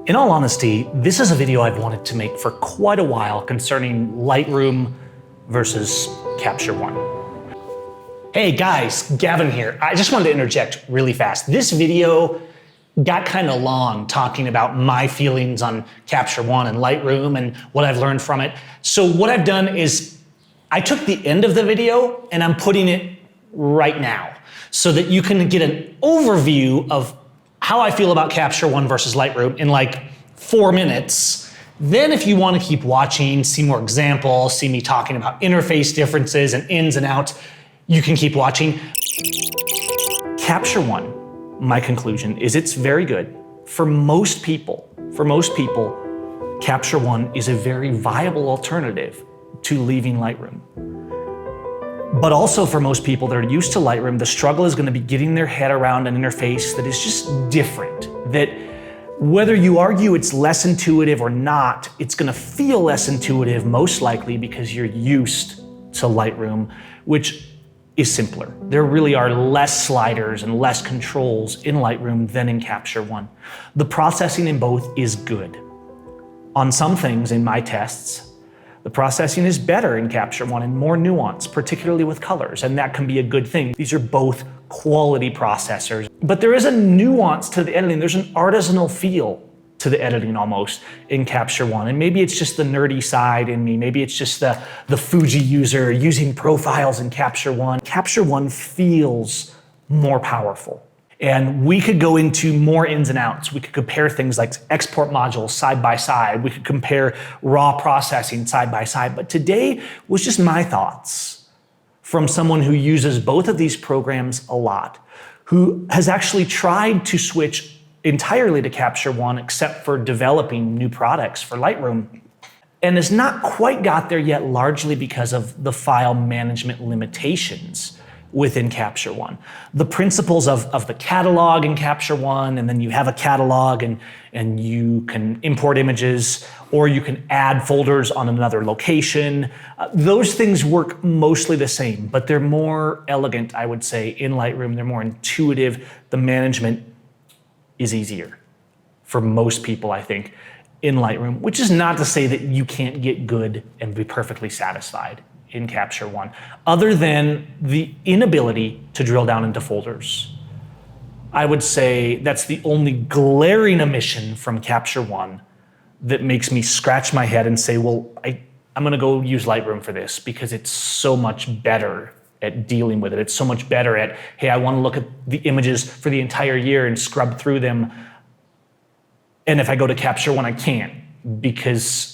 In all honesty, this is a video I've wanted to make for quite a while concerning Lightroom versus Capture One. Hey guys, Gavin here. I just wanted to interject really fast. This video got kind of long talking about my feelings on Capture One and Lightroom and what I've learned from it. So what I've done is I took the end of the video and I'm putting it right now so that you can get an overview of how I feel about Capture One versus Lightroom in like 4 minutes. Then if you want to keep watching, see more examples, see me talking about interface differences and ins and outs, you can keep watching. Capture One, my conclusion is it's very good. For most people, Capture One is a very viable alternative to leaving Lightroom. But also for most people that are used to Lightroom, the struggle is going to be getting their head around an interface that is just different. That whether you argue it's less intuitive or not, it's going to feel less intuitive most likely because you're used to Lightroom, which is simpler. There really are less sliders and less controls in Lightroom than in Capture One. The processing in both is good. On some things in my tests, the processing is better in Capture One and more nuanced, particularly with colors, and that can be a good thing. These are both quality processors. But there is a nuance to the editing. There's an artisanal feel to the editing almost in Capture One. And maybe it's just the nerdy side in me. Maybe it's just the Fuji user using profiles in Capture One. Capture One feels more powerful. And we could go into more ins and outs. We could compare things like export modules side by side. We could compare raw processing side by side. But today was just my thoughts from someone who uses both of these programs a lot, who has actually tried to switch entirely to Capture One except for developing new products for Lightroom, and has not quite got there yet, largely because of the file management limitations within Capture One. The principles of the catalog in Capture One, and then you have a catalog and you can import images or you can add folders on another location. Those things work mostly the same, but they're more elegant, I would say, in Lightroom. They're more intuitive. The management is easier for most people, I think, in Lightroom, which is not to say that you can't get good and be perfectly satisfied in Capture One, other than the inability to drill down into folders. I would say that's the only glaring omission from Capture One that makes me scratch my head and say, well, I'm gonna go use Lightroom for this because it's so much better at dealing with it. It's so much better at, hey, I wanna look at the images for the entire year and scrub through them. And if I go to Capture One, I can't, because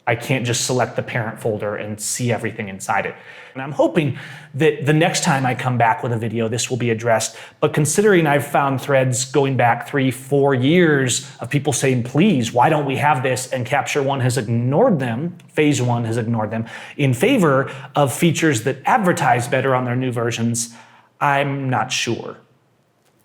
I can't just select the parent folder and see everything inside it. And I'm hoping that the next time I come back with a video, this will be addressed. But considering I've found threads going back 3-4 years of people saying, please, why don't we have this? And Capture One has ignored them, Phase One has ignored them, in favor of features that advertise better on their new versions, I'm not sure.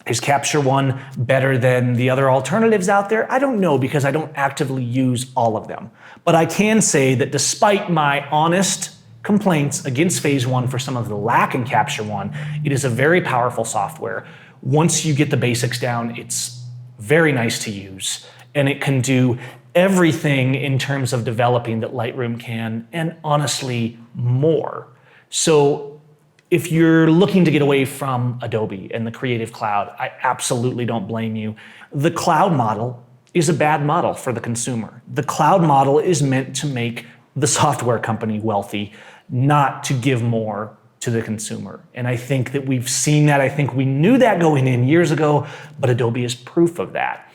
Is Capture One better than the other alternatives out there? I don't know, because I don't actively use all of them. But I can say that despite my honest complaints against Phase One for some of the lack in Capture One, it is a very powerful software. Once you get the basics down, it's very nice to use, and it can do everything in terms of developing that Lightroom can, and honestly, more. So if you're looking to get away from Adobe and the Creative Cloud, I absolutely don't blame you. The cloud model is a bad model for the consumer. The cloud model is meant to make the software company wealthy, not to give more to the consumer. And I think that we've seen that. I think we knew that going in years ago, but Adobe is proof of that.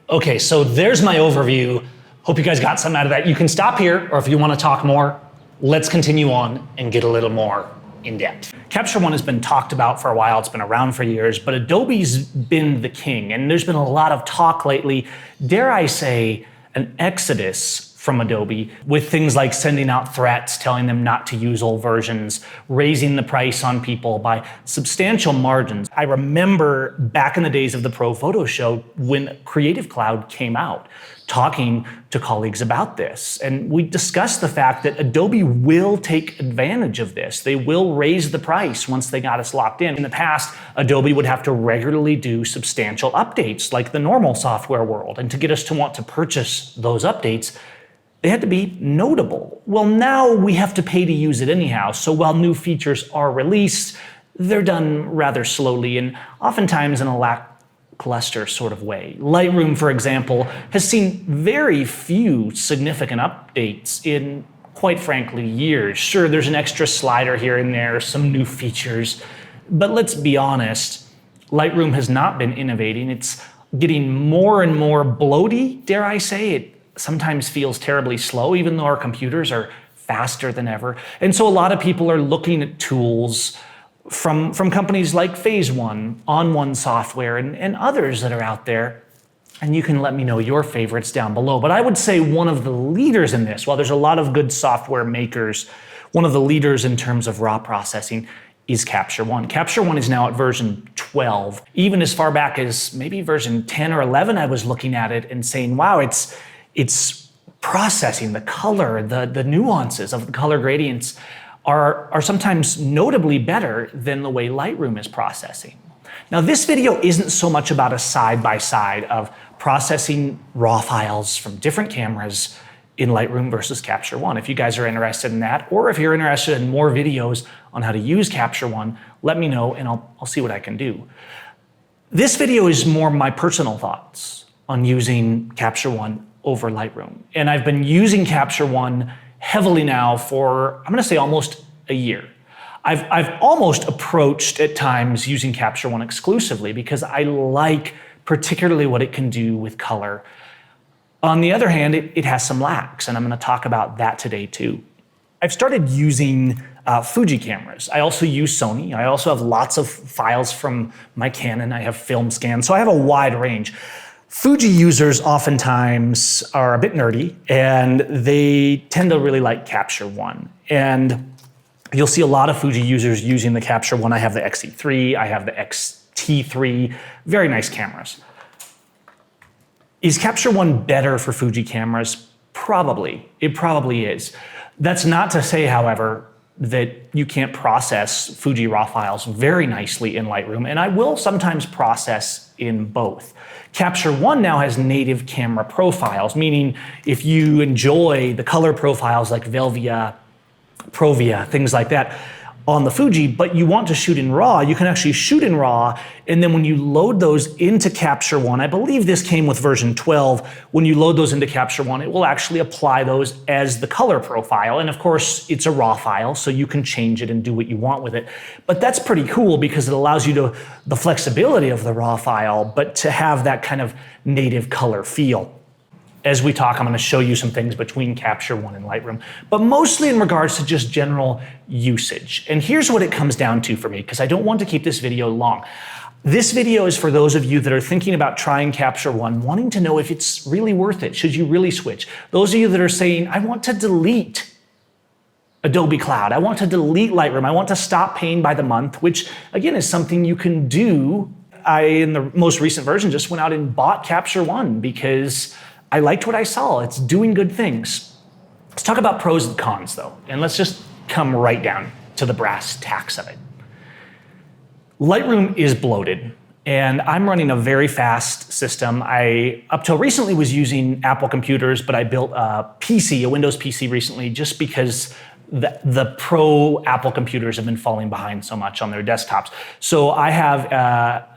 Okay, so there's my overview. Hope you guys got something out of that. You can stop here, or if you want to talk more, let's continue on and get a little more in depth. Capture One has been talked about for a while. It's been around for years, but Adobe's been the king, and there's been a lot of talk lately, dare I say, an exodus from Adobe with things like sending out threats, telling them not to use old versions, raising the price on people by substantial margins. I remember back in the days of the Pro Photo Show when Creative Cloud came out, talking to colleagues about this. And we discussed the fact that Adobe will take advantage of this. They will raise the price once they got us locked in. In the past, Adobe would have to regularly do substantial updates like the normal software world. And to get us to want to purchase those updates, they had to be notable. Well, now we have to pay to use it anyhow. So while new features are released, they're done rather slowly and oftentimes in a lackluster sort of way. Lightroom, for example, has seen very few significant updates in, quite frankly, years. Sure, there's an extra slider here and there, some new features, but let's be honest, Lightroom has not been innovating. It's getting more and more bloaty, dare I say. It sometimes feels terribly slow, even though our computers are faster than ever. And so a lot of people are looking at tools from companies like Phase One, On One Software, and others that are out there. And you can let me know your favorites down below. But I would say one of the leaders in this, while there's a lot of good software makers, one of the leaders in terms of raw processing is Capture One. Capture One is now at version 12. Even as far back as maybe version 10 or 11, I was looking at it and saying, wow, it's processing the color, the nuances of the color gradients are sometimes notably better than the way Lightroom is processing. Now, this video isn't so much about a side-by-side of processing raw files from different cameras in Lightroom versus Capture One. If you guys are interested in that, or if you're interested in more videos on how to use Capture One, let me know and I'll see what I can do. This video is more my personal thoughts on using Capture One over Lightroom. And I've been using Capture One heavily now for, I'm gonna say almost a year. I've almost approached at times using Capture One exclusively because I like particularly what it can do with color. On the other hand, it has some lacks, and I'm gonna talk about that today too. I've started using Fuji cameras. I also use Sony. I also have lots of files from my Canon. I have film scans, so I have a wide range. Fuji users oftentimes are a bit nerdy and they tend to really like Capture One. And you'll see a lot of Fuji users using the Capture One. I have the XE3, I have the XT3, very nice cameras. Is Capture One better for Fuji cameras? Probably, it probably is. That's not to say, however, that you can't process Fuji raw files very nicely in Lightroom, and I will sometimes process in both. Capture One now has native camera profiles, meaning if you enjoy the color profiles like Velvia, Provia, things like that on the Fuji, but you want to shoot in RAW, you can actually shoot in RAW, and then when you load those into Capture One, I believe this came with version 12, when you load those into Capture One, it will actually apply those as the color profile. And of course, it's a RAW file, so you can change it and do what you want with it. But that's pretty cool because it allows you the flexibility of the RAW file, but to have that kind of native color feel. As we talk, I'm going to show you some things between Capture One and Lightroom, but mostly in regards to just general usage. And here's what it comes down to for me, because I don't want to keep this video long. This video is for those of you that are thinking about trying Capture One, wanting to know if it's really worth it. Should you really switch? Those of you that are saying, I want to delete Adobe Cloud. I want to delete Lightroom. I want to stop paying by the month, which again is something you can do. I, in the most recent version, just went out and bought Capture One because I liked what I saw. It's doing good things. Let's talk about pros and cons though, and let's just come right down to the brass tacks of it. Lightroom is bloated, and I'm running a very fast system. I, up till recently, was using Apple computers, but I built a PC, a Windows PC recently, just because the pro Apple computers have been falling behind so much on their desktops. So I have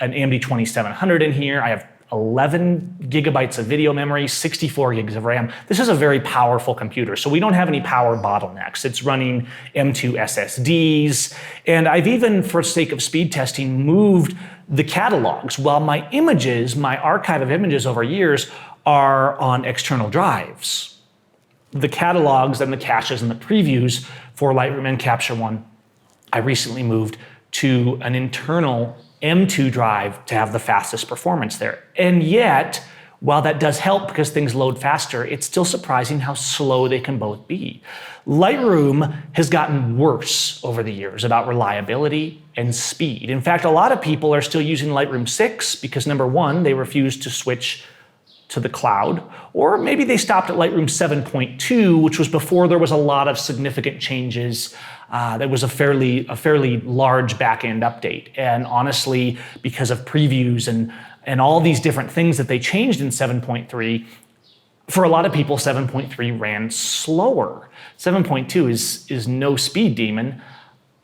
an AMD 2700 in here. I have 11 gigabytes of video memory, 64 gigs of RAM. This is a very powerful computer, so we don't have any power bottlenecks. It's running M2 SSDs, and I've even, for sake of speed testing, moved the catalogs. While my images, my archive of images over years, are on external drives, the catalogs and the caches and the previews for Lightroom and Capture One, I recently moved to an internal M2 drive to have the fastest performance there. And yet, While that does help because things load faster, it's still surprising how slow they can both be. Lightroom has gotten worse over the years about reliability and speed. In fact, a lot of people are still using Lightroom 6 because number one, they refuse to switch to the cloud, or maybe they stopped at Lightroom 7.2, which was before there was a lot of significant changes. That was a fairly large back-end update. And honestly, because of previews and all these different things that they changed in 7.3, for a lot of people, 7.3 ran slower. 7.2 is no speed demon,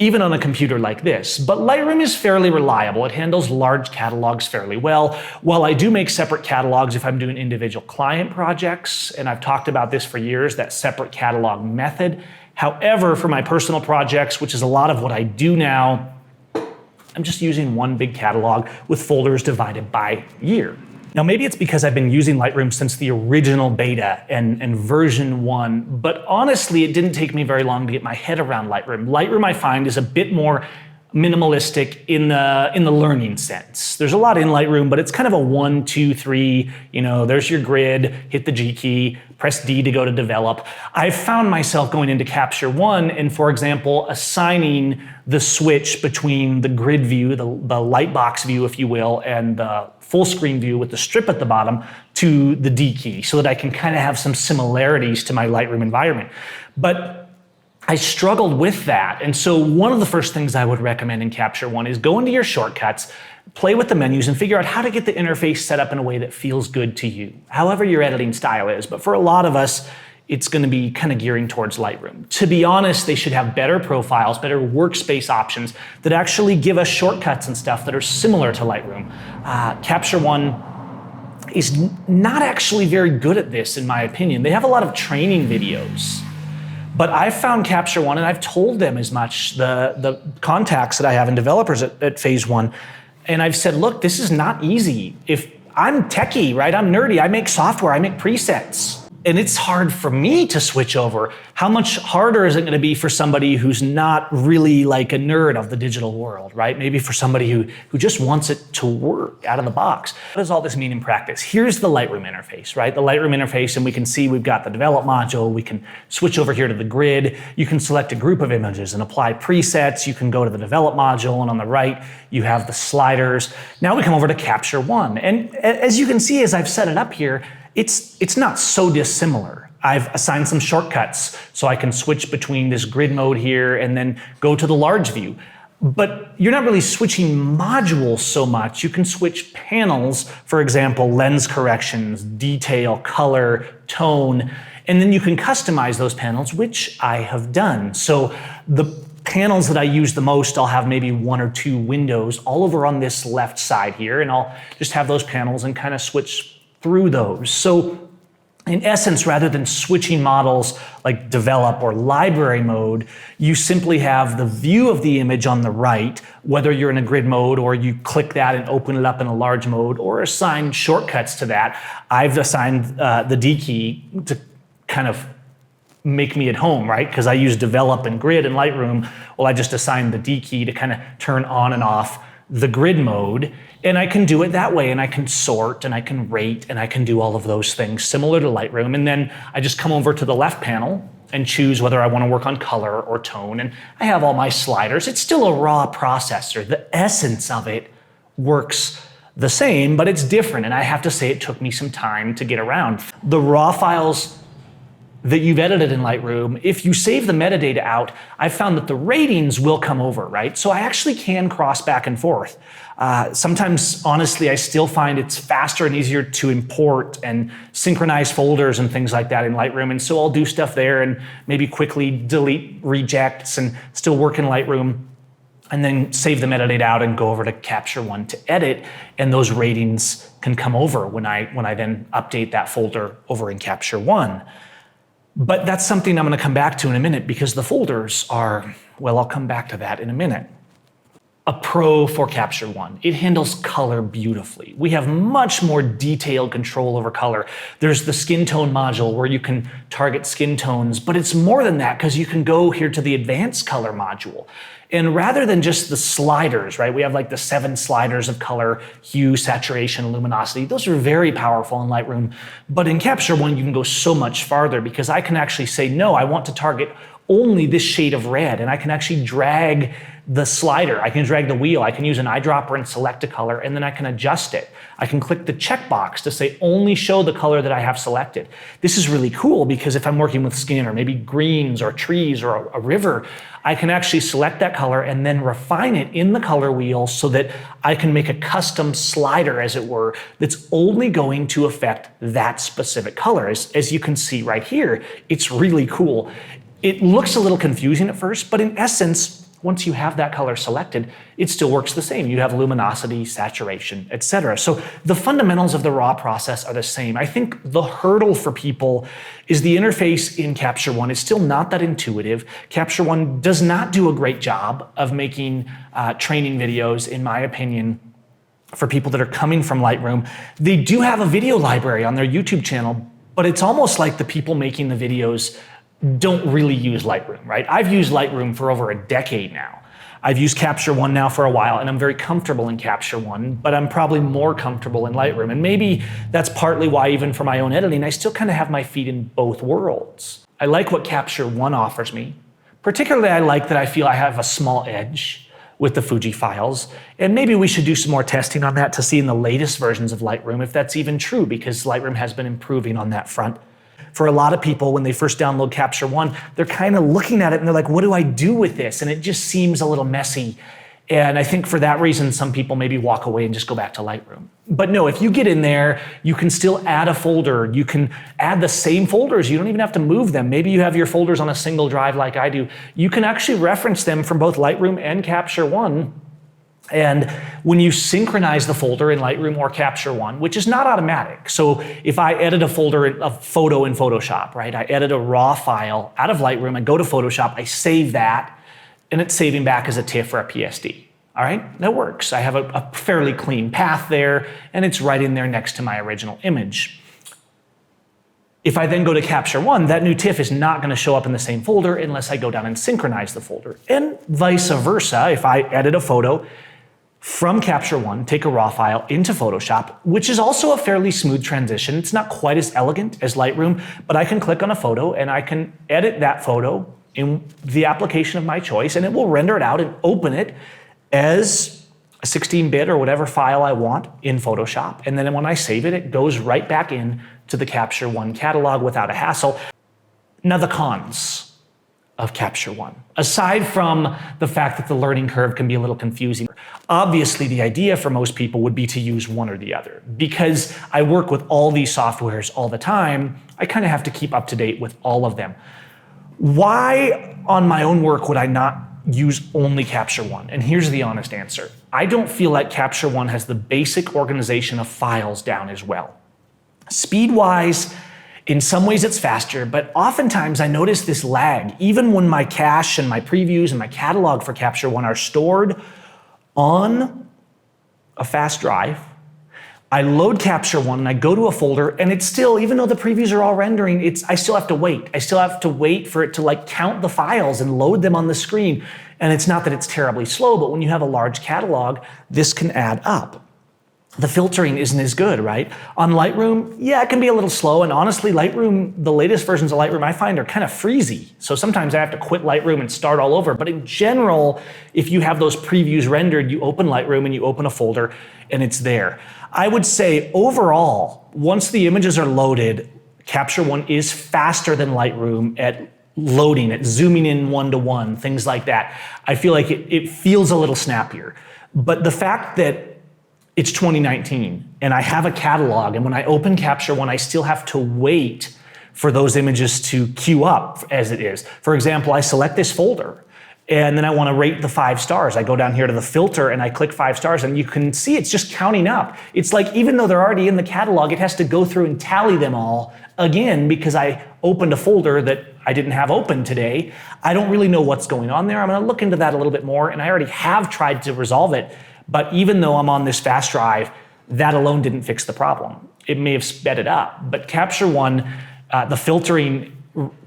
even on a computer like this. But Lightroom is fairly reliable. It handles large catalogs fairly well. While I do make separate catalogs if I'm doing individual client projects, and I've talked about this for years, that separate catalog method. However, for my personal projects, which is a lot of what I do now, I'm just using one big catalog with folders divided by year. Now, maybe it's because I've been using Lightroom since the original beta and version 1, but honestly, it didn't take me very long to get my head around Lightroom. Lightroom, I find, is a bit more minimalistic in the learning sense. There's a lot in Lightroom, but it's kind of a 1, 2, 3, there's your grid, hit the G key, press D to go to develop. I've found myself going into Capture One and, for example, assigning the switch between the grid view, the lightbox view, if you will, and the full screen view with the strip at the bottom to the D key so that I can kind of have some similarities to my Lightroom environment. But I struggled with that. And so one of the first things I would recommend in Capture One is go into your shortcuts, play with the menus, and figure out how to get the interface set up in a way that feels good to you, however your editing style is. But for a lot of us, it's going to be kind of gearing towards Lightroom. To be honest, they should have better profiles, better workspace options that actually give us shortcuts and stuff that are similar to Lightroom. Capture One is not actually very good at this, in my opinion. They have a lot of training videos. But I've found Capture One, and I've told them as much, the contacts that I have in developers at Phase One, and I've said, look, this is not easy. If I'm techie, right? I'm nerdy, I make software, I make presets. And it's hard for me to switch over. How much harder is it gonna be for somebody who's not really like a nerd of the digital world, right? Maybe for somebody who just wants it to work out of the box. What does all this mean in practice? Here's the Lightroom interface, right? The Lightroom interface, and we can see we've got the develop module. We can switch over here to the grid. You can select a group of images and apply presets. You can go to the develop module, and on the right, you have the sliders. Now we come over to Capture One. And as you can see, as I've set it up here, it's not so dissimilar. I've assigned some shortcuts so I can switch between this grid mode here and then go to the large view. But you're not really switching modules so much. You can switch panels, for example, lens corrections, detail, color, tone, and then you can customize those panels, which I have done. So the panels that I use the most, I'll have maybe 1 or 2 windows all over on this left side here, and I'll just have those panels and kind of switch through those. So in essence, rather than switching models like develop or library mode, you simply have the view of the image on the right, whether you're in a grid mode or you click that and open it up in a large mode or assign shortcuts to that. I've assigned the D key to kind of make me at home, right? Because I use develop and grid in Lightroom. Well, I just assigned the D key to kind of turn on and off the grid mode, and I can do it that way, and I can sort, and I can rate, and I can do all of those things similar to Lightroom, and then I just come over to the left panel and choose whether I want to work on color or tone, and I have all my sliders. It's still a raw processor. The essence of it works the same, but it's different, and I have to say it took me some time to get around. The raw files that you've edited in Lightroom, if you save the metadata out, I've found that the ratings will come over, right? So I actually can cross back and forth. Sometimes, honestly, I still find it's faster and easier to import and synchronize folders and things like that in Lightroom. And so I'll do stuff there and maybe quickly delete rejects and still work in Lightroom, and then save the metadata out and go over to Capture One to edit. And those ratings can come over when I then update that folder over in Capture One. But that's something I'm going to come back to in a minute because the folders are, well, I'll come back to that in a minute. a pro for Capture One. It handles color beautifully. We have much more detailed control over color. There's the skin tone module where you can target skin tones, but it's more than that because you can go here to the advanced color module. And rather than just the sliders, right? We have like the 7 sliders of color, hue, saturation, luminosity. Those are very powerful in Lightroom. But in Capture One, you can go so much farther because I can actually say, no, I want to target only this shade of red, and I can actually drag the slider, I can drag the wheel, I can use an eyedropper and select a color, and then I can adjust it. I can click the checkbox to say only show the color that I have selected. This is really cool because if I'm working with skin or maybe greens or trees or a river, I can actually select that color and then refine it in the color wheel so that I can make a custom slider, as it were, that's only going to affect that specific color. As you can see right here, it's really cool. It looks a little confusing at first, but in essence, once you have that color selected, it still works the same. You have luminosity, saturation, etc. So the fundamentals of the raw process are the same. I think the hurdle for people is the interface in Capture One is still not that intuitive. Capture One does not do a great job of making training videos, in my opinion, for people that are coming from Lightroom. They do have a video library on their YouTube channel, but it's almost like the people making the videos don't really use Lightroom, right? I've used Lightroom for over a decade now. I've used Capture One now for a while, and I'm very comfortable in Capture One, but I'm probably more comfortable in Lightroom. And maybe that's partly why, even for my own editing, I still kind of have my feet in both worlds. I like what Capture One offers me. Particularly, I like that I feel I have a small edge with the Fuji files. And maybe we should do some more testing on that to see in the latest versions of Lightroom if that's even true, because Lightroom has been improving on that front. For a lot of people, when they first download Capture One, they're kind of looking at it and they're like, what do I do with this? And it just seems a little messy. And I think for that reason, some people maybe walk away and just go back to Lightroom. But no, if you get in there, you can still add a folder. You can add the same folders. You don't even have to move them. Maybe you have your folders on a single drive like I do. You can actually reference them from both Lightroom and Capture One. And when you synchronize the folder in Lightroom or Capture One, which is not automatic. So if I edit a folder, a photo in Photoshop, right? I edit a raw file out of Lightroom, I go to Photoshop, I save that, and it's saving back as a TIFF or a PSD. All right, that works. I have a fairly clean path there, and it's right in there next to my original image. If I then go to Capture One, that new TIFF is not going to show up in the same folder unless I go down and synchronize the folder. And vice versa, if I edit a photo from Capture One, take a raw file into Photoshop, which is also a fairly smooth transition. It's not quite as elegant as Lightroom, but I can click on a photo and I can edit that photo in the application of my choice, and it will render it out and open it as a 16-bit or whatever file I want in Photoshop. And then when I save it, it goes right back in to the Capture One catalog without a hassle. Now the cons of Capture One, aside from the fact that the learning curve can be a little confusing. Obviously, the idea for most people would be to use one or the other. Because I work with all these softwares all the time, I kind of have to keep up to date with all of them. Why on my own work would I not use only Capture One? And here's the honest answer. I don't feel like Capture One has the basic organization of files down as well. Speed-wise, in some ways it's faster, but oftentimes I notice this lag. Even when my cache and my previews and my catalog for Capture One are stored on a fast drive, I load Capture One and I go to a folder, and it's still, even though the previews are all rendering, I still have to wait. I still have to wait for it to like count the files and load them on the screen. And it's not that it's terribly slow, but when you have a large catalog, this can add up. The filtering isn't as good, right? On Lightroom, yeah, it can be a little slow, and honestly, Lightroom, the latest versions of Lightroom I find are kind of freezy. So sometimes I have to quit Lightroom and start all over. But in general, if you have those previews rendered, you open Lightroom and you open a folder and it's there. I would say overall, once the images are loaded, Capture One is faster than Lightroom at loading, at zooming in one-to-one, things like that. I feel like it feels a little snappier. But the fact that it's 2019 and I have a catalog, and when I open Capture One, I still have to wait for those images to queue up as it is. For example, I select this folder And then I want to rate the 5 stars. I go down here to the filter and I click 5 stars, and you can see it's just counting up. It's like even though they're already in the catalog, it has to go through and tally them all again because I opened a folder that I didn't have open today. I don't really know what's going on there. I'm going to look into that a little bit more, and I already have tried to resolve it. But even though I'm on this fast drive, that alone didn't fix the problem. It may have sped it up, but Capture One, the filtering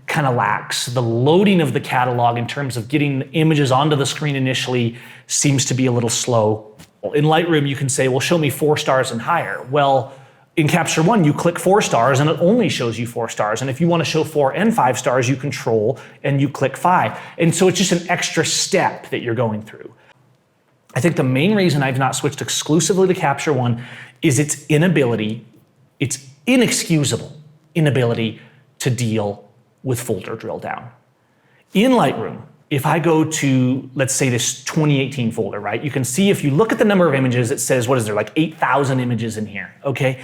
kind of lacks. The loading of the catalog in terms of getting images onto the screen initially seems to be a little slow. In Lightroom, you can say, well, show me 4 stars and higher. Well, in Capture One, you click 4 stars and it only shows you 4 stars. And if you want to show 4 and 5 stars, you control and you click 5. And so it's just an extra step that you're going through. I think the main reason I've not switched exclusively to Capture One is its inexcusable inability to deal with folder drill down. In Lightroom, if I go to, let's say this 2018 folder, right? You can see if you look at the number of images, it says, what is there, like 8,000 images in here, okay?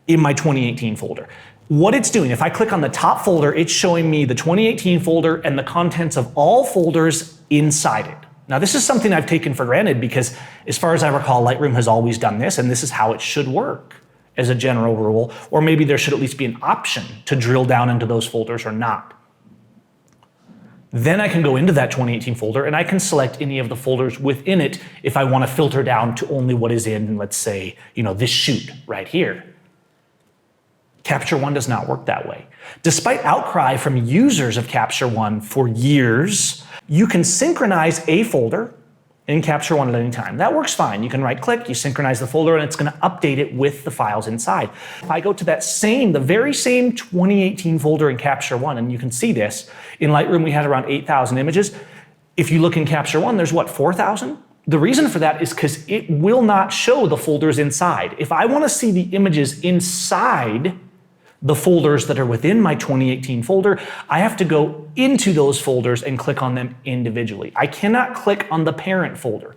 In my 2018 folder. What it's doing, if I click on the top folder, it's showing me the 2018 folder and the contents of all folders inside it. Now this is something I've taken for granted because as far as I recall, Lightroom has always done this, and this is how it should work as a general rule, or maybe there should at least be an option to drill down into those folders or not. Then I can go into that 2018 folder and I can select any of the folders within it if I want to filter down to only what is in, let's say, this shoot right here. Capture One does not work that way. Despite outcry from users of Capture One for years, you can synchronize a folder in Capture One at any time. That works fine. You can right click, you synchronize the folder, and it's going to update it with the files inside. If I go to the very same 2018 folder in Capture One, and you can see this, in Lightroom we had around 8,000 images. If you look in Capture One, there's what, 4,000? The reason for that is because it will not show the folders inside. If I want to see the images inside the folders that are within my 2018 folder, I have to go into those folders and click on them individually. I cannot click on the parent folder.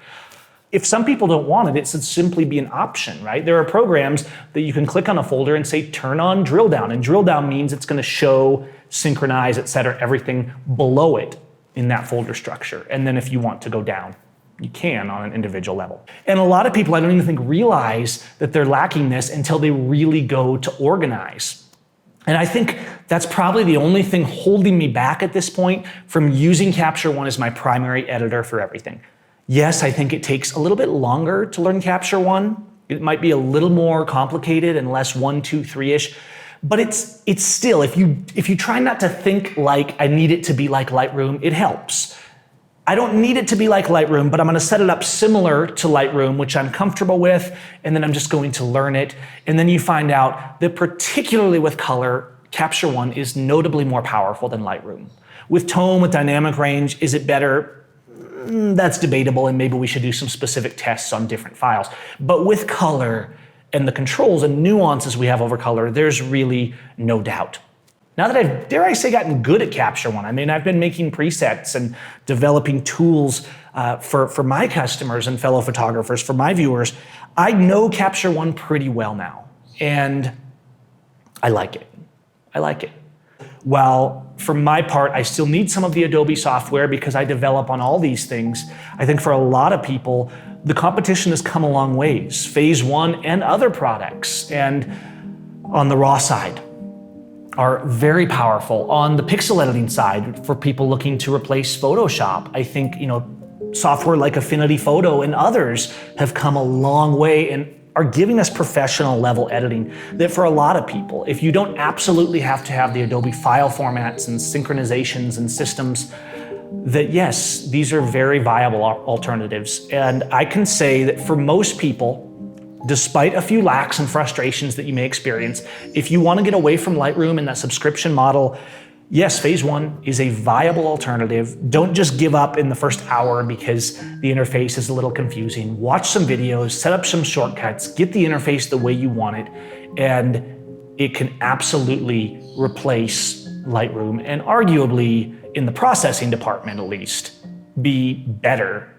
If some people don't want it, it should simply be an option, right? There are programs that you can click on a folder and say, turn on drill down. And drill down means it's going to show, synchronize, etc., everything below it in that folder structure. And then if you want to go down, you can on an individual level. And a lot of people, I don't even think, realize that they're lacking this until they really go to organize. And I think that's probably the only thing holding me back at this point from using Capture One as my primary editor for everything. Yes, I think it takes a little bit longer to learn Capture One. It might be a little more complicated and less 1, 2, 3-ish, but it's still, if you try not to think like I need it to be like Lightroom, it helps. I don't need it to be like Lightroom, but I'm going to set it up similar to Lightroom, which I'm comfortable with, and then I'm just going to learn it. And then you find out that particularly with color, Capture One is notably more powerful than Lightroom. With tone, with dynamic range, is it better? That's debatable, and maybe we should do some specific tests on different files. But with color and the controls and nuances we have over color, there's really no doubt. Now that I've, dare I say, gotten good at Capture One, I mean, I've been making presets and developing tools for my customers and fellow photographers, for my viewers, I know Capture One pretty well now, and I like it. I like it. While for my part, I still need some of the Adobe software because I develop on all these things, I think for a lot of people, the competition has come a long ways. Phase One and other products, and on the RAW side, are very powerful. On the pixel editing side, for people looking to replace Photoshop, I think, software like Affinity Photo and others have come a long way and are giving us professional level editing that for a lot of people, if you don't absolutely have to have the Adobe file formats and synchronizations and systems, that yes, these are very viable alternatives. And I can say that for most people, despite a few lacks and frustrations that you may experience, if you want to get away from Lightroom and that subscription model, yes, Phase One is a viable alternative. Don't just give up in the first hour because the interface is a little confusing. Watch some videos, set up some shortcuts, get the interface the way you want it, and it can absolutely replace Lightroom and arguably, in the processing department at least, be better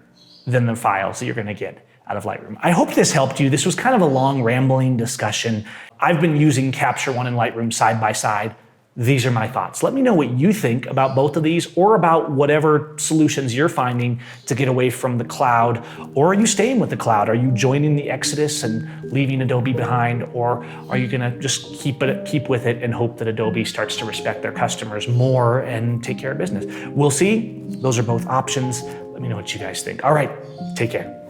than the files that you're going to get out of Lightroom. I hope this helped you. This was kind of a long, rambling discussion. I've been using Capture One and Lightroom side by side These are my thoughts. Let me know what you think about both of these or about whatever solutions you're finding to get away from the cloud. Or are you staying with the cloud? Are you joining the exodus and leaving Adobe behind? Or are you gonna just keep with it and hope that Adobe starts to respect their customers more and take care of business? We'll see. Those are both options. Let me know what you guys think. All right, take care.